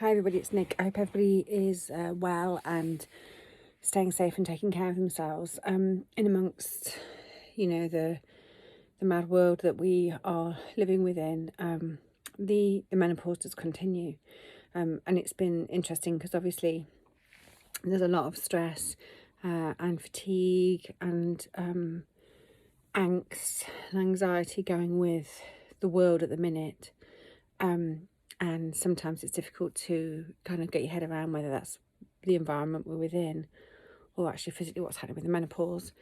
Hi everybody, it's Nick. I hope everybody is well and staying safe and taking care of themselves. In amongst, the mad world that we are living within, the menopause does continue, and it's been interesting because obviously there's a lot of stress and fatigue and angst and anxiety going with the world at the minute. And sometimes it's difficult to kind of get your head around whether that's the environment we're within or actually physically what's happening with the menopause.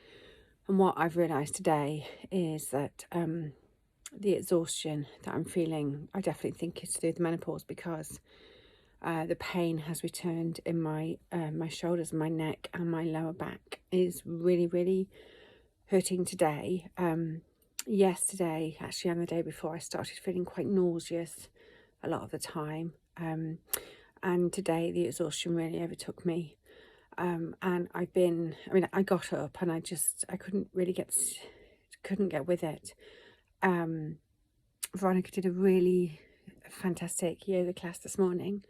And what I've realised today is that the exhaustion that I'm feeling, I definitely think is to do with the menopause, because the pain has returned in my shoulders, my neck and my lower back is really, really hurting today. Yesterday, actually, and the day before, I started feeling quite nauseous a lot of the time, and today the exhaustion really overtook me, and I got up and I couldn't really get with it. Veronica did a really fantastic yoga class this morning,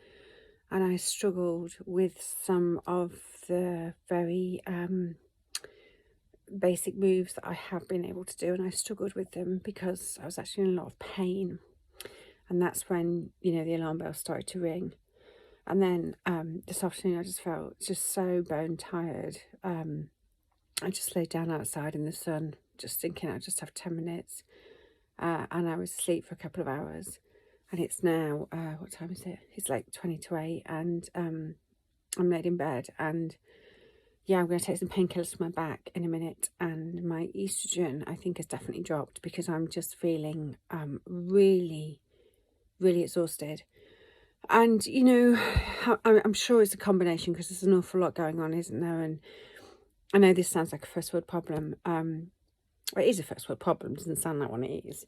and I struggled with some of the very basic moves that I have been able to do, and I struggled with them because I was actually in a lot of pain. And that's when, the alarm bell started to ring. And then this afternoon, I just felt just so bone tired. I just laid down outside in the sun, just thinking I'd just have 10 minutes. And I was asleep for a couple of hours. And it's now, what time is it? It's like 20 to 8. And I'm laid in bed. And yeah, I'm going to take some painkillers to my back in a minute. And my oestrogen, I think, has definitely dropped because I'm just feeling really exhausted. And I'm sure it's a combination because there's an awful lot going on, isn't there? And I know this sounds like a first world problem. It is a first world problem, doesn't sound like one it is.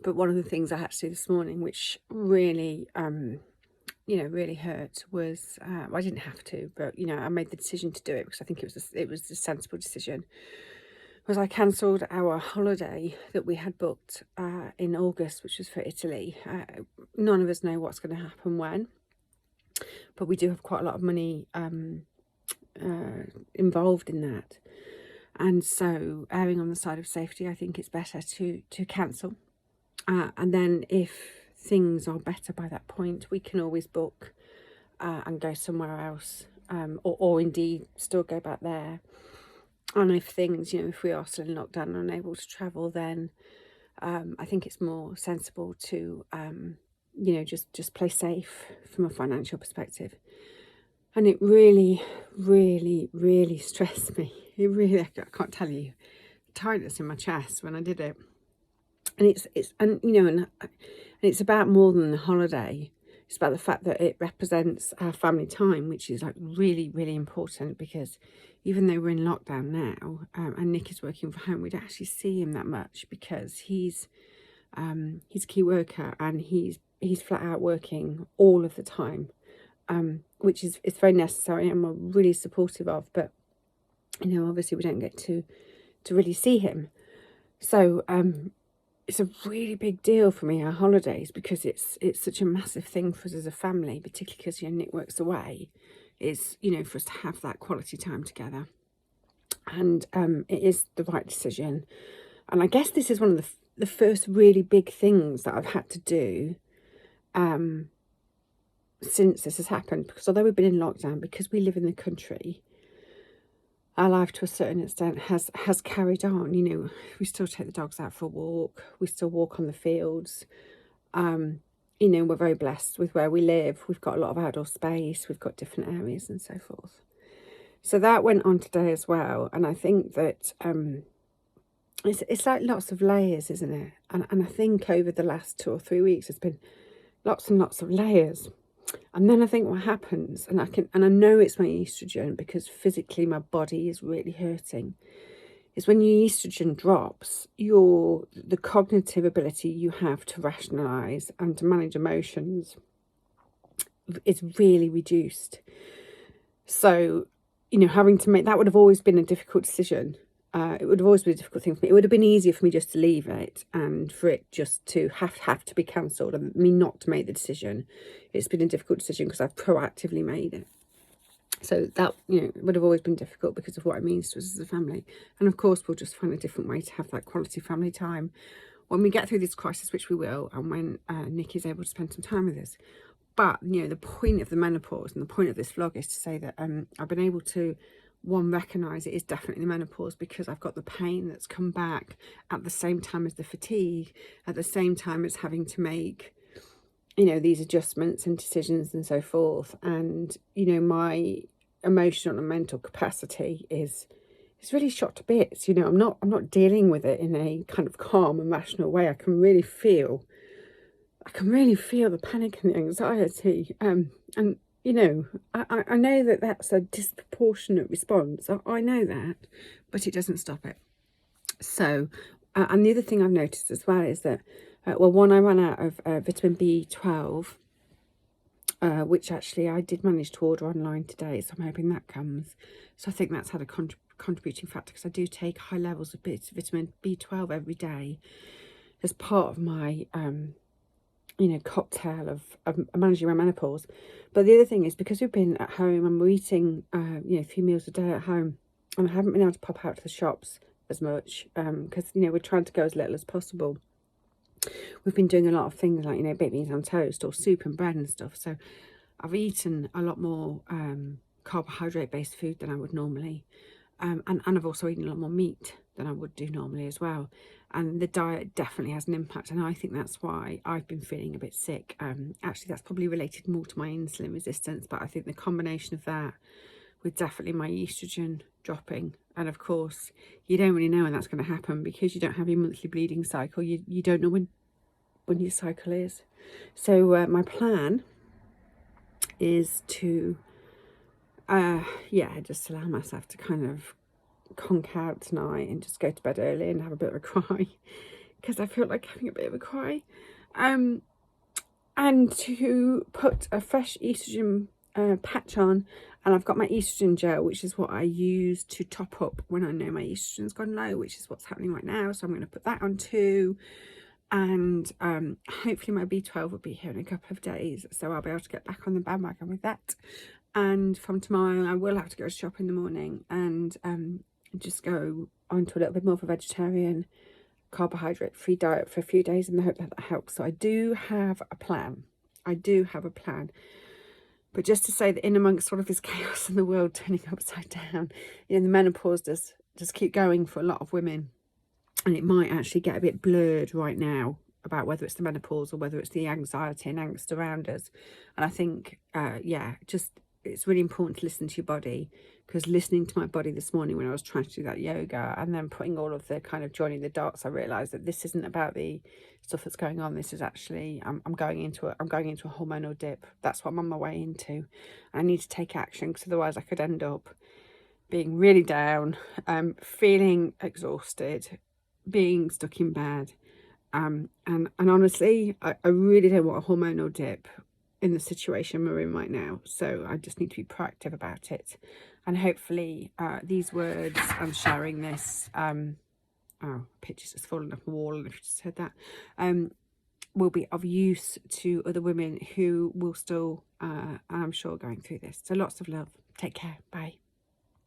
But one of the things I had to do this morning, which really really hurt, was I didn't have to, but I made the decision to do it because I think it was a sensible decision, was I cancelled our holiday that we had booked in August, which was for Italy. None of us know what's going to happen when, but we do have quite a lot of money involved in that. And so, erring on the side of safety, I think it's better to cancel. And then if things are better by that point, we can always book and go somewhere else, or indeed still go back there. And if things, if we are still in lockdown and unable to travel, then I think it's more sensible to, just play safe from a financial perspective. And it really, really, really stressed me. It really, I can't tell you, tightness in my chest when I did it. And it's about more than the holiday. It's about the fact that it represents our family time, which is like really, really important, because even though we're in lockdown now, and Nick is working from home, we don't actually see him that much because he's a key worker and he's flat out working all of the time, which is very necessary and we're really supportive of. But obviously we don't get to really see him. So it's a really big deal for me, our holidays, because it's such a massive thing for us as a family, particularly because Nick works away. Is for us to have that quality time together, and it is the right decision. And I guess this is one of the first really big things that I've had to do since this has happened, because although we've been in lockdown, because we live in the country, our life to a certain extent has carried on. We still take the dogs out for a walk, we still walk on the fields. We're very blessed with where we live. We've got a lot of outdoor space, we've got different areas and so forth. So that went on today as well. And I think that it's like lots of layers, isn't it? And I think over the last 2 or 3 weeks there's been lots and lots of layers. And then I think what happens, and I know it's my estrogen because physically my body is really hurting, is when your estrogen drops, the cognitive ability you have to rationalise and to manage emotions is really reduced. So, having to make that would have always been a difficult decision. it would have always been a difficult thing for me. It would have been easier for me just to leave it and for it just to have to be cancelled and me not to make the decision. It's been a difficult decision because I've proactively made it. So that, you know, would have always been difficult because of what it means to us as a family. And of course, we'll just find a different way to have that quality family time when we get through this crisis, which we will, and when Nick is able to spend some time with us. But, you know, the point of the menopause and the point of this vlog is to say that I've been able to, one, recognise it is definitely the menopause because I've got the pain that's come back at the same time as the fatigue, at the same time as having to make, you know, these adjustments and decisions and so forth. And, you know, my emotional and mental capacity is really shot to bits. You know, I'm not dealing with it in a kind of calm and rational way. I can really feel the panic and the anxiety. And, you know, I know that that's a disproportionate response. I know that, but it doesn't stop it. So, and the other thing I've noticed as well is that, well, one, I ran out of vitamin B12, which actually I did manage to order online today, so I'm hoping that comes. So I think that's had a contributing factor because I do take high levels of vitamin B12 every day as part of my, you know, cocktail of managing my menopause. But the other thing is because we've been at home and we're eating, you know, 3 meals a day at home, and I haven't been able to pop out to the shops as much because, you know, we're trying to go as little as possible. We've been doing a lot of things like, you know, baked beans on toast or soup and bread and stuff. So I've eaten a lot more carbohydrate-based food than I would normally. And I've also eaten a lot more meat than I would do normally as well. And the diet definitely has an impact. And I think that's why I've been feeling a bit sick. Actually, that's probably related more to my insulin resistance. But I think the combination of that with definitely my estrogen dropping. And of course, you don't really know when that's going to happen because you don't have your monthly bleeding cycle. You don't know when your cycle is. So my plan is to, yeah, just allow myself to kind of conk out tonight and just go to bed early and have a bit of a cry because I feel like having a bit of a cry. And to put a fresh estrogen patch on, and I've got my estrogen gel, which is what I use to top up when I know my estrogen's gone low, which is what's happening right now. So I'm going to put that on too. And hopefully my B12 will be here in a couple of days, so I'll be able to get back on the bandwagon with that. And from tomorrow I will have to go shop in the morning and just go onto a little bit more of a vegetarian, carbohydrate-free diet for a few days in the hope that that helps. So I do have a plan. But just to say that in amongst all of this chaos in the world turning upside down, you know, the menopause does keep going for a lot of women. And it might actually get a bit blurred right now about whether it's the menopause or whether it's the anxiety and angst around us. And I think, yeah, just it's really important to listen to your body, because listening to my body this morning when I was trying to do that yoga and then putting all of the kind of joining the dots, I realised that this isn't about the stuff that's going on. This is actually, I'm going into a hormonal dip. That's what I'm on my way into. I need to take action because otherwise I could end up being really down, feeling exhausted, being stuck in bed. And honestly, I really don't want a hormonal dip in the situation we're in right now. So I just need to be proactive about it. And hopefully these words and sharing this, oh, picture's just fallen off the wall, and if you just heard that, will be of use to other women who will still, I'm sure, going through this. So lots of love. Take care. Bye.